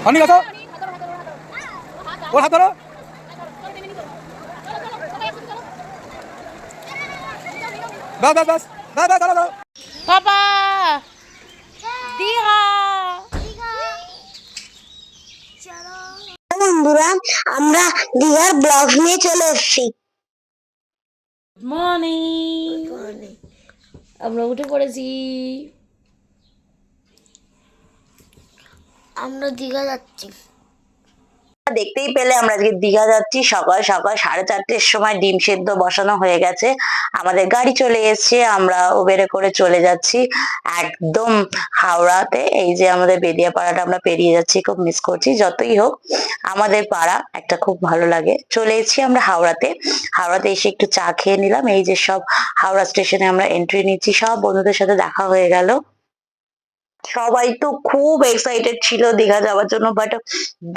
অনেক আছো ওর হাত ধরো বাস বাস বাস বাস বাস দাঁড়াও পাপা দীঘা বন্ধুরা আমরা দীঘার ব্লগ নিয়ে চলে এসেছি। মর্নিং আমরা উঠে পড়েছি। আমরা দীঘা যাচ্ছি, দেখতেই পেলে আমরা আজকে দীঘা যাচ্ছি। সকাল সকাল 4:30টার সময় ডিম সেদ্ধ বসানো হয়ে গেছে, আমাদের গাড়ি চলে এসেছে, আমরা উবেরে করে চলে যাচ্ছি একদম হাওড়াতে। এই যে আমাদের বেদিয়াপাড়াটা আমরা পেরিয়ে যাচ্ছি, খুব মিস করছি। যতই হোক আমাদের পাড়া একটা খুব ভালো লাগে। চলে এসেছি আমরা হাওড়াতে। হাওড়াতে এসে একটু চা খেয়ে নিলাম। এই যে সব হাওড়া স্টেশনে আমরা এন্ট্রি নিচ্ছি, সব বন্ধুদের সাথে দেখা হয়ে গেল। সবাই তো খুব এক্সাইটেড ছিল দীঘা যাওয়ার জন্য, বাট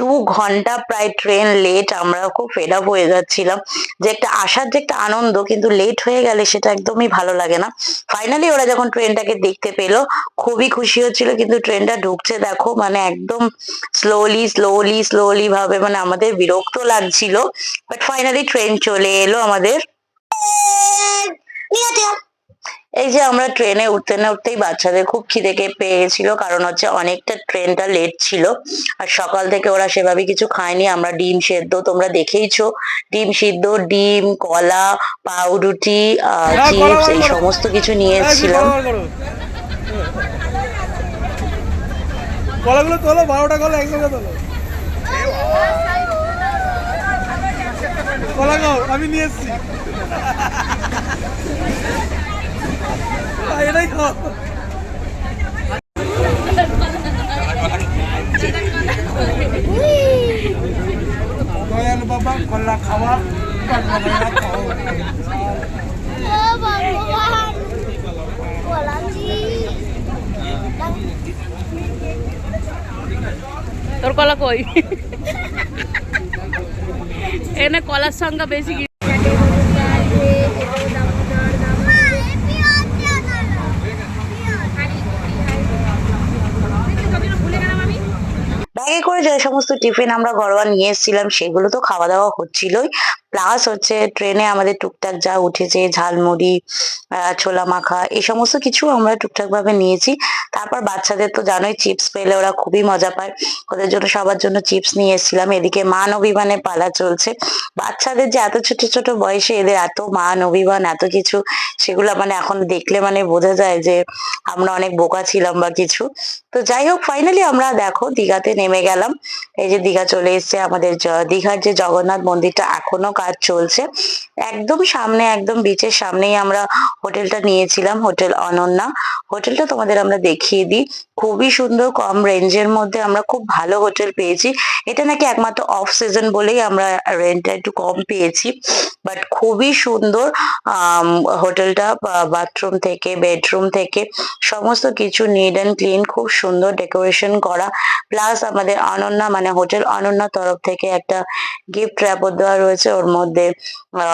2 ঘন্টা প্রায় ট্রেন লেট। আমরা খুব ফেড আপ হয়ে যাচ্ছিলাম যে একটা আসার যে একটা আনন্দ, কিন্তু লেট হয়ে গেলে সেটা একদমই ভালো লাগে না। ফাইনালি ওরা যখন ট্রেনটাকে দেখতে পেলো খুবই খুশি হচ্ছিল, কিন্তু ট্রেনটা ঢুকছে দেখো মানে একদম স্লোলি স্লোলি স্লোলি ভাবে, মানে আমাদের বিরক্ত লাগছিল। বাট ফাইনালি ট্রেন চলে এলো আমাদের। এই যে আমরা ট্রেনে উঠতে না উঠতেই বাচ্চাদের খুব খিদে পেয়ে গেছিল, কারণ হচ্ছে অনেকটা ট্রেনটা লেট ছিল। আর সকাল থেকে ওরা সেভাবে কিছু খায়নি। আমরা ডিম সেদ্ধ তোমরা দেখেইছো, ডিম সিদ্ধ, ডিম, কলা, পাউরুটি, চিপস এই সমস্ত কিছু নিয়ে এসেছিলাম। কলাগুলো তোলো, 12টা কলা একসঙ্গে তোলো। কলা খাও, আমি নিয়ে এসছি। এটাই খাও। দয়াল বাবা কলা খাওয়া তোর কলা কই? এনে কলার সংখ্যা বেশি। ব্যাগে করে যে সমস্ত টিফিন আমরা ঘরোয়া নিয়ে এসেছিলাম সেগুলো তো খাওয়া দাওয়া হচ্ছিলই, প্লাস হচ্ছে ট্রেনে আমাদের টুকটাক যা উঠেছে ঝালমুড়ি, ছোলা মাখা এই সমস্ত কিছু আমরা টুকটাক ভাবে নিয়েছি। তারপর বাচ্চাদের তো জানোই চিপস পেলে ওরা খুবই মজা পায়, ওদের জন্য সবার জন্য চিপস নিয়ে এসেছিলাম। এদিকে মান অভিমানের পালা চলছে। বাচ্চাদের যে এত ছোট ছোট বয়সে এদের এত মান অভিমান এত কিছু, সেগুলো মানে এখন দেখলে মানে বোঝা যায় যে আমরা অনেক বোকা ছিলাম বা কিছু। তো যাই হোক ফাইনালি আমরা দেখো দীঘাতে নেমে গেলাম। এই যে দীঘা চলে এসছে আমাদের। দীঘার যে জগন্নাথ মন্দিরটা এখনো কাজ চলছে, একদম সামনে, একদম বিচের সামনেই আমরা হোটেলটা নিয়েছিলাম, হোটেল অনন্যা। হোটেলটা তোমাদের আমরা দেখিয়ে দিই, খুবই সুন্দর, কম রেঞ্জের মধ্যে আমরা খুব ভালো হোটেল পেয়েছি। এটা নাকি একমাত্র অফ সিজন বলেই আমরা রেন্টটা একটু কম পেয়েছি, বাট খুবই সুন্দর হোটেলটা। বাথরুম থেকে বেডরুম থেকে সমস্ত কিছু নিট অ্যান্ড ক্লিন, খুব সুন্দর ডেকোরেশন করা। প্লাস আমাদের অনন্যা মানে হোটেল অনন্যা তরফ থেকে একটা গিফট র্যাপার দেওয়া রয়েছে, ওর মধ্যে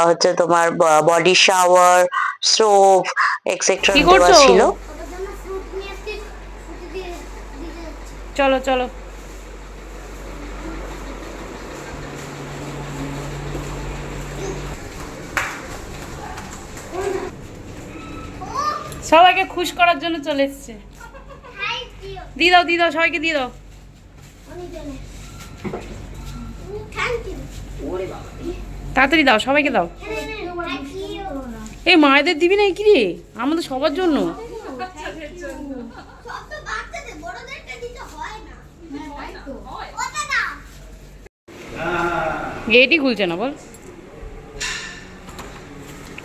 হচ্ছে তোমার বডি শাওয়ার, সোপ এক্সেট্রা দেওয়া ছিল। চলো চলো সবাইকে খুশ করার জন্য চলে এসছে। দিয়ে দাও দিয়ে দাও, সবাইকে দিয়ে দাও। তাড়াতাড়ি দাও, সবাইকে দাও। এই মায়েদের দিবি না কি রে? আমাদের সবার জন্য। গেটই খুলছে না, বল।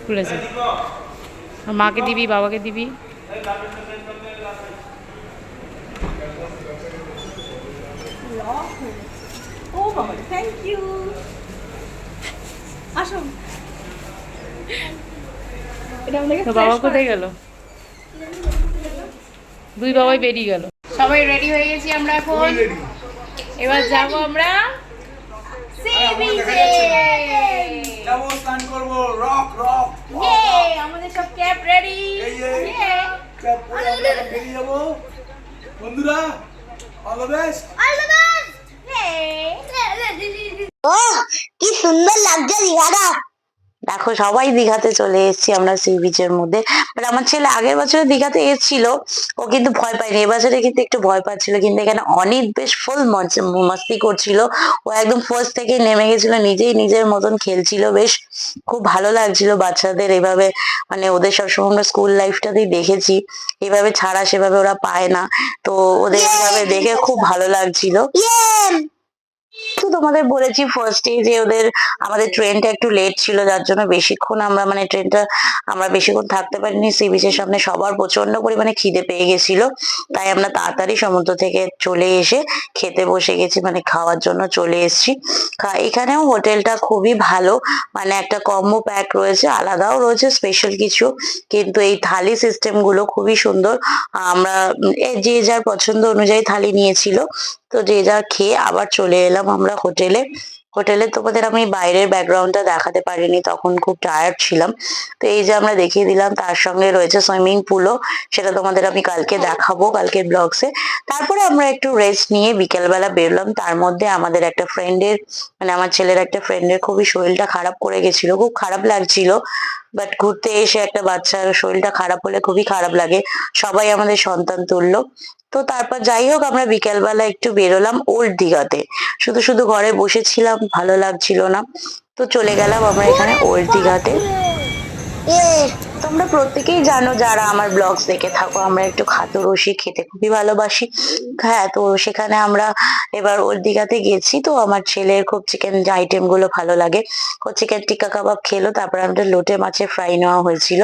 খুলেছে। মাকে দিবি, বাবাকে দিবি। ও বাবা, থ্যাংক ইউ। আসো। তো বাবা কোথায় গেল? দুই বাবাই বেরিয়ে গেল। সবাই রেডি হয়ে গেছি আমরা এখন। এবার যাবো আমরা সি বিচে। যাবো স্নান করবো, রক রক। আমাদের সব ক্যাপ রেডি। ক্যাপ পরে আমরা বেরিয়ে যাবো। বন্ধুরা all the best. All the best. ও কি সুন্দর লাগছে দীঘাটা। দেখো সবাই দীঘাতে চলে এসেছি আমরা সি বিচের মধ্যে। বাট আমার ছেলে আগের বছরে দীঘাতে এসেছিল, ও কিন্তু ভয় পায়নি। এবছরে কিন্তু একটু ভয় পাচ্ছিল, কিন্তু এখানে অনেক বেশ ফুল মস্তি করছিল। ও একদম ফার্স্ট থেকে নেমে গেছিল, নিজেই নিজের মতন খেলছিল, বেশ খুব ভালো লাগছিল বাচ্চাদের এভাবে। মানে ওদের সবসময় আমরা স্কুল লাইফটাতেই দেখেছি এভাবে ছাড়া সেভাবে ওরা পায় না, তো ওদের এভাবে দেখে খুব ভালো লাগছিল। তো তোমাদের বলেছি ফার্স্টে যে আমাদের ট্রেনটা একটু লেট ছিল, যার জন্য বেশিক্ষণ আমরা মানে ট্রেনটা আমরা বেশিক্ষণ থাকতে পারিনি সি বিচের সামনে। সবার প্রচন্ড পরিমাণে খিদে পেয়ে গেছিল, তাই আমরা তাড়াতাড়ি সমুদ্র থেকে চলে এসে খেতে বসে গেছি, মানে খাওয়ার জন্য চলে এসেছি। এখানেও হোটেলটা খুবই ভালো, মানে একটা কম্বো প্যাক রয়েছে, আলাদাও রয়েছে স্পেশাল কিছু, কিন্তু এই থালি সিস্টেম গুলো খুবই সুন্দর। আমরা যে যার পছন্দ অনুযায়ী থালি নিয়েছিল, তো যে যা খেয়ে আবার চলে এলাম আমরা হোটেলে। হোটেলে তোমাদের আমি বাইরের ব্যাকগ্রাউন্ডটা দেখাতে পারিনি, তখন খুব টায়ার্ড ছিলাম। তো এই যে আমরা দেখিয়ে দিলাম, তার সঙ্গে রয়েছে সুইমিং পুলও, সেটা তোমাদের আমি কালকে দেখাবো কালকের ব্লগসে। তারপরে আমরা একটু রেস্ট নিয়ে বিকেলবেলা বেরোলাম। তার মধ্যে আমাদের একটা ফ্রেন্ডের, মানে আমার ছেলের একটা ফ্রেন্ডের খুবই শরীরটা খারাপ করে গেছিল, খুব খারাপ লাগছিল। বাট ঘুরতে এসে একটা বাচ্চার শরীরটা খারাপ হলে খুবই খারাপ লাগে, সবাই আমাদের সন্তান তুললো। তো তারপর যাই হোক আমরা বিকেলবেলা একটু বেরোলাম ওল্ড দীঘাতে। শুধু শুধু ঘরে বসেছিলাম, ভালো লাগছিল না, তো চলে গেলাম আমরা এখানে ওল্ড দীঘাতে। তোমরা প্রত্যেকেই জানো যারা আমার ব্লগস দেখে থাকো, আমরা একটু খাতো রসিক, খেতে খুবই ভালোবাসি। হ্যাঁ, তো সেখানে আমরা এবার ওল্ড দীঘাতে গেছি। তো আমার ছেলের খুব চিকেন আইটেম গুলো ভালো লাগে, ও চিকেন টিক্কা কাবাব খেলো, তারপর আমাদের লোটে মাছের ফ্রাই নেওয়া হয়েছিল।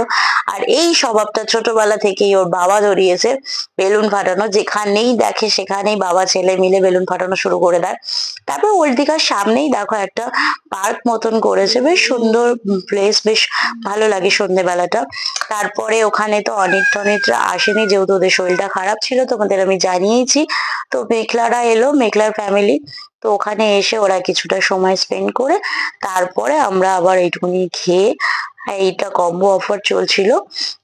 আর এই স্বভাবটা ছোটবেলা থেকেই ওর বাবা ধরিয়েছে, বেলুন ফাটানো, যেখানেই দেখে সেখানেই বাবা ছেলে মিলে বেলুন ফাটানো শুরু করে দেয়। তারপর ওল্ড দীঘার সামনেই দেখো একটা পার্ক মতন করেছে, বেশ সুন্দর প্লেস, বেশ ভালো লাগে সন্ধ্যেবেলাটা। তারপরে ওখানে তো অনেক টনেকরা আসেনি, যেহেতু ওদের শরীরটা খারাপ ছিল, তোমাদের আমি জানিয়েছি। তো মেঘলারা এলো, মেঘলার ফ্যামিলি, তো ওখানে এসে ওরা কিছুটা সময় স্পেন্ড করে তারপরে আমরা আবার এইটুকুনি খেয়ে, এইটা কম্বো অফার চলছিল,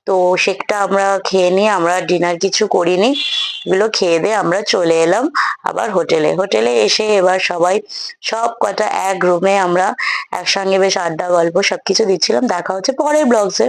তো সেটা আমরা খেয়ে নিয়ে আমরা ডিনার কিছু করিনি, এগুলো খেয়ে দিয়ে আমরা চলে এলাম আবার হোটেলে। হোটেলে এসে এবার সবাই সব কটা এক রুমে আমরা একসঙ্গে বেশ আড্ডা গল্প সবকিছু দিচ্ছিলাম। দেখা হচ্ছে পরের ব্লগসে।